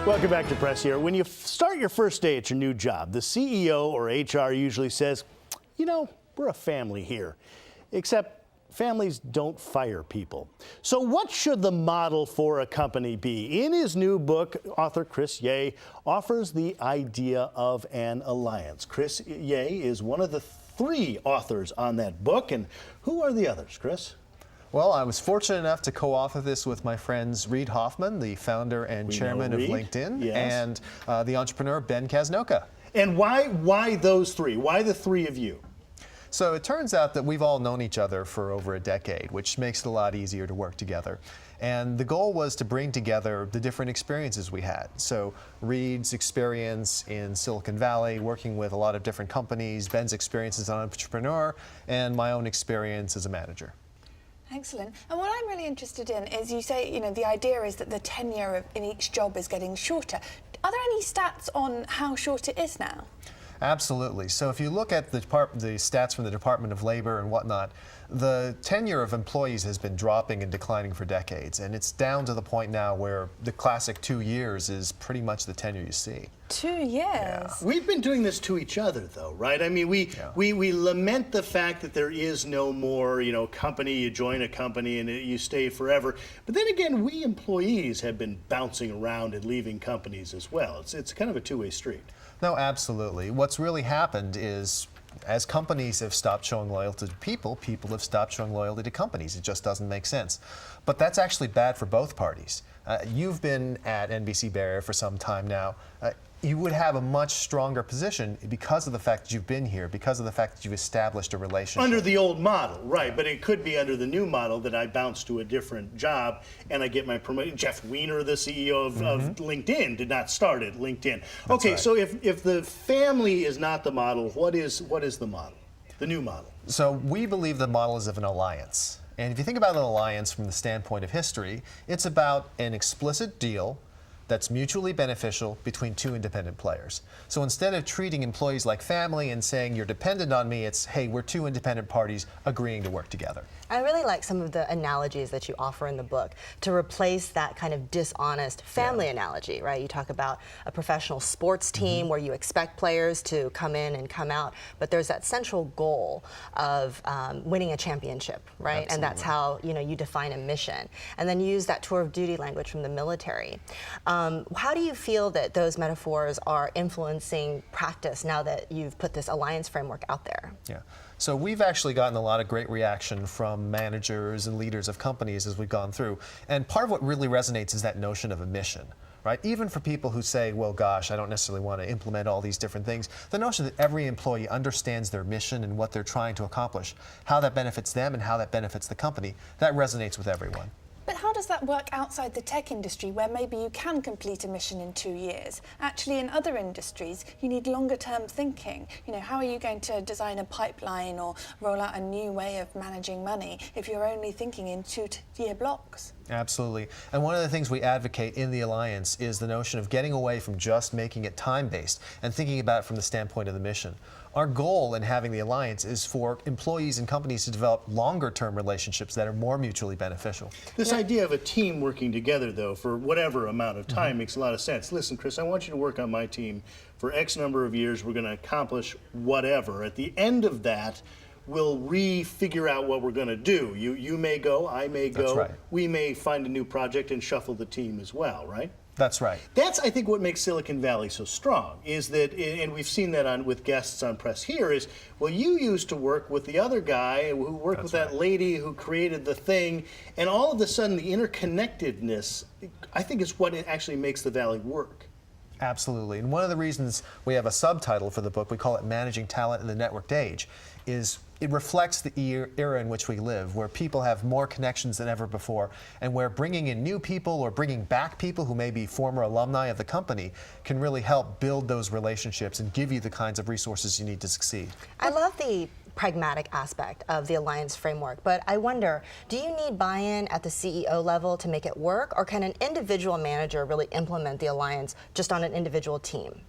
Welcome back to Press Here. When you start your first day at your new job, the CEO or HR usually says, you know, we're a family here. Except families don't fire people. So what should the model for a company be? In his new book, author Chris Yeh offers the idea of an alliance. Chris Yeh is one of the 3 authors on that book. And who are the others, Chris? Well, I was fortunate enough to co-author this with my friends Reid Hoffman, the founder and chairman of LinkedIn, yes, and the entrepreneur Ben Casnocha. And why those 3? Why the 3 of you? So it turns out that we've all known each other for over a decade, which makes it a lot easier to work together. And the goal was to bring together the different experiences we had. So Reid's experience in Silicon Valley, working with a lot of different companies, Ben's experience as an entrepreneur, and my own experience as a manager. Excellent. And what I'm really interested in is, you say, you know, the idea is that the tenure in each job is getting shorter. Are there any stats on how short it is now? Absolutely. So if you look at the stats from the Department of Labor and whatnot, the tenure of employees has been dropping and declining for decades, and it's down to the point now where the classic 2 years is pretty much the tenure you see. 2 years? Yeah. We've been doing this to each other, though, right? I mean, we lament the fact that there is no more, you know, company, you join a company and you stay forever. But then again, we employees have been bouncing around and leaving companies as well. It's kind of a two-way street. No, absolutely. What's really happened is, as companies have stopped showing loyalty to people, people have stopped showing loyalty to companies. It just doesn't make sense. But that's actually bad for both parties. You've been at NBC Bay Area for some time now. You would have a much stronger position because of the fact that you've been here, because of the fact that you've established a relationship. Under the old model, right, but it could be under the new model that I bounce to a different job and I get my promotion. Jeff Weiner, the CEO of LinkedIn, did not start at LinkedIn. That's okay, right. so if the family is not the model, what is the model, the new model? So we believe the model is of an alliance. And if you think about an alliance from the standpoint of history, it's about an explicit deal that's mutually beneficial between 2 independent players. So instead of treating employees like family and saying you're dependent on me, it's, hey, we're 2 independent parties agreeing to work together. I really like some of the analogies that you offer in the book to replace that kind of dishonest family analogy, right? You talk about a professional sports team where you expect players to come in and come out, but there's that central goal of winning a championship, right? Absolutely. And that's how, you know, you define a mission. And then you use that tour of duty language from the military. How do you feel that those metaphors are influencing practice now that you've put this alliance framework out there? Yeah. So we've actually gotten a lot of great reaction from managers and leaders of companies as we've gone through. And part of what really resonates is that notion of a mission, right? Even for people who say, well, gosh, I don't necessarily want to implement all these different things, the notion that every employee understands their mission and what they're trying to accomplish, how that benefits them and how that benefits the company, that resonates with everyone. But how does that work outside the tech industry, where maybe you can complete a mission in 2 years? Actually, in other industries, you need longer-term thinking. You know, how are you going to design a pipeline or roll out a new way of managing money if you're only thinking in 2-year blocks? Absolutely. And one of the things we advocate in the Alliance is the notion of getting away from just making it time-based and thinking about it from the standpoint of the mission. Our goal in having the Alliance is for employees and companies to develop longer-term relationships that are more mutually beneficial. This idea of a team working together, though, for whatever amount of time makes a lot of sense. Listen, Chris, I want you to work on my team for X number of years. We're going to accomplish whatever. At the end of that, we'll re-figure out what we're going to do. You may go, I may go. That's right. We may find a new project and shuffle the team as well, right? That's right. That's, I think, what makes Silicon Valley so strong, is that, and we've seen that with guests on Press Here, is, well, you used to work with the other guy who worked with that lady who created the thing, and all of a sudden the interconnectedness, I think, is what actually makes the Valley work. Absolutely. And one of the reasons we have a subtitle for the book, we call it Managing Talent in the Networked Age, is it reflects the era in which we live, where people have more connections than ever before, and where bringing in new people or bringing back people who may be former alumni of the company can really help build those relationships and give you the kinds of resources you need to succeed. I love the pragmatic aspect of the Alliance framework, but I wonder, do you need buy-in at the CEO level to make it work, or can an individual manager really implement the Alliance just on an individual team?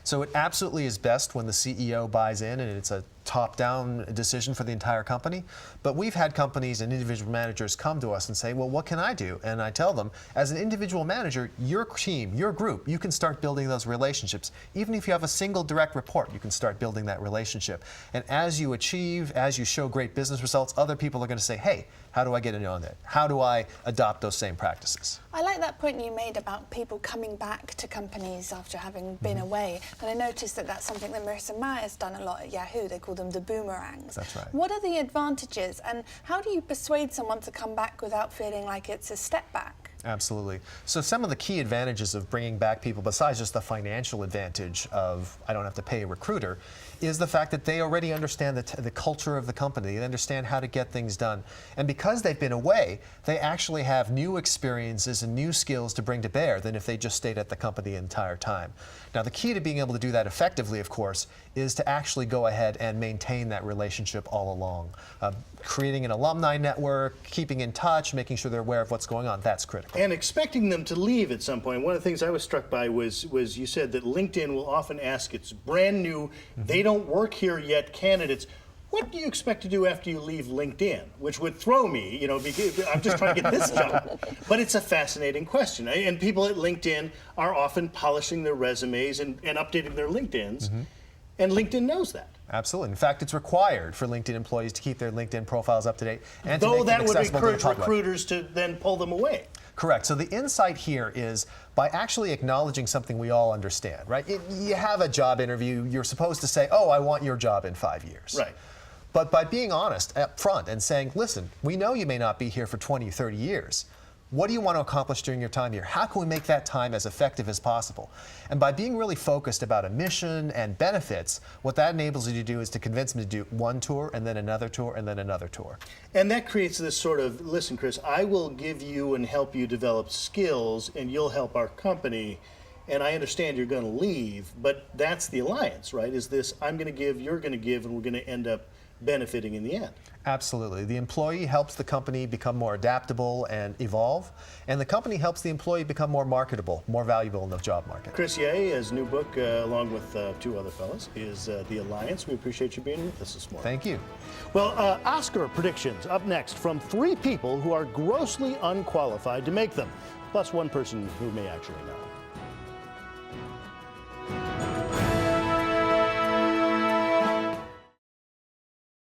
So it absolutely is best when the CEO buys in and it's a top-down decision for the entire company, but we've had companies and individual managers come to us and say, well, what can I do? And I tell them, as an individual manager, your team, your group, you can start building those relationships. Even if you have a single direct report, you can start building that relationship. And as you achieve, as you show great business results, other people are going to say, hey, how do I get in on that? How do I adopt those same practices? I like that point you made about people coming back to companies after having been away. And I noticed that that's something that Marissa Mayer has done a lot at Yahoo. They call them the boomerangs. That's right. What are the advantages, and how do you persuade someone to come back without feeling like it's a step back? Absolutely. So some of the key advantages of bringing back people, besides just the financial advantage of I don't have to pay a recruiter, is the fact that they already understand the culture of the company. They understand how to get things done. And because they've been away, they actually have new experiences and new skills to bring to bear than if they just stayed at the company the entire time. Now, the key to being able to do that effectively, of course, is to actually go ahead and maintain that relationship all along. Creating an alumni network, keeping in touch, making sure they're aware of what's going on, that's critical. And expecting them to leave at some point. One of the things I was struck by was you said that LinkedIn will often ask its brand new, they don't work here yet candidates, what do you expect to do after you leave LinkedIn? Which would throw me, you know, because I'm just trying to get this job. But it's a fascinating question. And people at LinkedIn are often polishing their resumes and updating their LinkedIns. And LinkedIn knows that. Absolutely. In fact, it's required for LinkedIn employees to keep their LinkedIn profiles up to date and to Though make that them would accessible to the encourage public. recruiters to then pull them away. Correct. So the insight here is by actually acknowledging something we all understand, right? You have a job interview, you're supposed to say, oh, I want your job in 5 years. Right. But by being honest up front and saying, listen, we know you may not be here for 20 or 30 years. What do you want to accomplish during your time here? How can we make that time as effective as possible? And by being really focused about a mission and benefits, what that enables you to do is to convince them to do one tour and then another tour and then another tour. And that creates this sort of, listen, Chris, I will give you and help you develop skills and you'll help our company. And I understand you're going to leave, but that's the alliance, right? Is this, I'm going to give, you're going to give, and we're going to end up benefiting in the end. Absolutely. The employee helps the company become more adaptable and evolve, and the company helps the employee become more marketable, more valuable in the job market. Chris Yeh, his new book, along with two other fellows, is The Alliance. We appreciate you being with us this morning. Thank you. Well, Oscar predictions up next from 3 people who are grossly unqualified to make them, plus one person who may actually know.